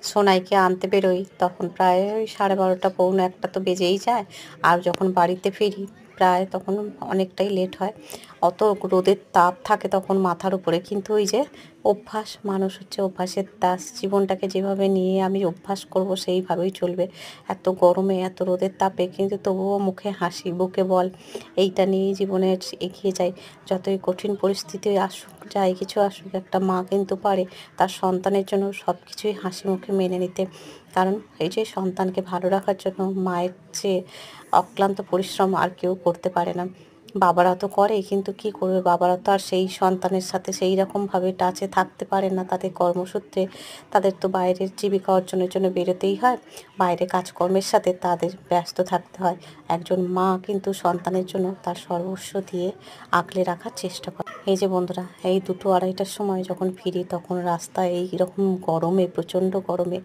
সোনাইকে আনতে বেরোই তখন প্রায় ওই 12:30 পৌনে 1টা তো বেজেই যায়। আর যখন বাড়িতে ফিরি প্রায় তখন অনেকটাই লেট হয়। অত রোদের তাপ থাকে তখন মাথার উপরে, কিন্তু ওই যে অভ্যাস, মানুষ হচ্ছে অভ্যাসের দাস। জীবনটাকে যেভাবে নিয়ে আমি অভ্যাস করব সেইভাবেই চলবে। এত গরমে এত রোদের তাপে কিন্তু তবুও মুখে হাসি, বুকে বল, এইটা নিয়েই জীবনে এগিয়ে যাই। যতই কঠিন পরিস্থিতি আসুক, যাই কিছু আসুক, একটা মা কিন্তু পারে তার সন্তানের জন্য সব কিছুই হাসি মুখে মেনে নিতে। কারণ এই যে সন্তানকে ভালো রাখার জন্য মায়ের চেয়ে অক্লান্ত পরিশ্রম আর কেউ করতে পারে না। বাবারা তো করে, কিন্তু কি করবে, বাবারা তো আর সেই সন্তানের সাথে সেই রকমভাবে টাচে থাকতে পারে না। তাদের কর্মসূত্রে তাদের তো বাইরের জীবিকা অর্জনের জন্য বেরোতেই হয়, বাইরে কাজকর্মের সাথে তাদের ব্যস্ত থাকতে হয়। একজন মা কিন্তু সন্তানের জন্য তার সর্বস্ব দিয়ে আগলে রাখার চেষ্টা করে। এই যে বন্ধুরা, এই 2-2:30টার সময় যখন ফিরি তখন রাস্তায় এই রকম গরমে, প্রচণ্ড গরমে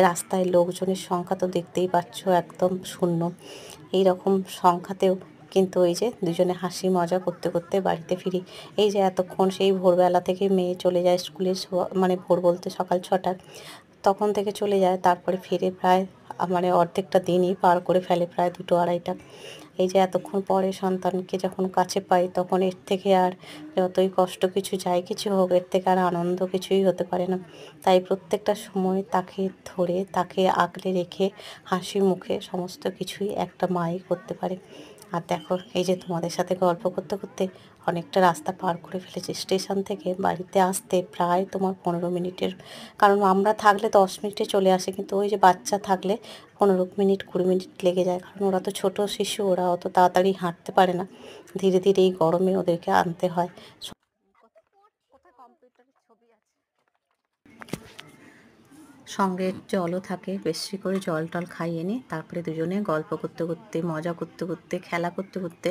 রাস্তায় লোকজনের সংখ্যা তো দেখতেই পাচ্ছ, একদম শূন্য। এই রকম সংখ্যাতেও কিন্তু ওই যে দুজনে হাসি মজা করতে করতে বাড়িতে ফিরি। এই যে এতক্ষণ সেই ভোরবেলা থেকে মেয়ে চলে যায় স্কুলে, মানে ভোর বলতে সকাল 6টায়, তখন থেকে চলে যায়, তারপরে ফিরে প্রায় মানে অর্ধেকটা দিনই পার করে ফেলে, প্রায় 2-2:30টা। এই যে এতক্ষণ পরে সন্তানকে যখন কাছে পাই তখন এর থেকে আর, যতই কষ্ট কিছু যাই কিছু হোক, এর থেকে আর আনন্দ কিছুই হতে পারে না। তাই প্রত্যেকটা সময় তাকে ধরে তাকে আগলে রেখে হাসি মুখে সমস্ত কিছুই একটা মাই করতে পারে। আর দেখো, এই যে তোমাদের সাথে গল্প করতে করতে অনেকটা রাস্তা পার করে ফেলেছি। স্টেশন থেকে বাড়িতে আসতে প্রায় তোমার 15 মিনিটের, কারণ আমরা থাকলে 10 মিনিটে চলে আসে, কিন্তু ওই যে বাচ্চা থাকলে 15 মিনিট 20 মিনিট লেগে যায়। কারণ ওরা তো ছোট শিশু, ওরা অত তাড়াতাড়ি হাঁটতে পারে না, ধীরে ধীরে এই গরমে ওদেরকে আনতে হয়। সঙ্গে জলও থাকে, বেশি করে জল টল খাইয়ে নিই, তারপরে দুজনে গল্প করতে করতে, মজা করতে করতে, খেলা করতে করতে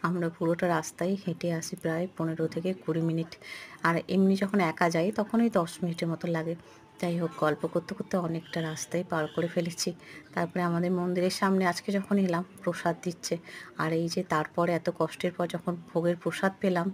আমরা পুরোটা রাস্তায় হেঁটে আসি, প্রায় 15 থেকে 20 মিনিট। আর এমনি যখন একা যাই তখন ওই 10 মিনিটের মতো লাগে। যাই হোক, গল্প করতে করতে অনেকটা রাস্তায় পার করে ফেলেছি। তারপরে আমাদের মন্দিরের সামনে আজকে যখন এলাম প্রসাদ দিচ্ছে, আর এই যে তারপরে এত কষ্টের পর যখন ভোগের প্রসাদ পেলাম,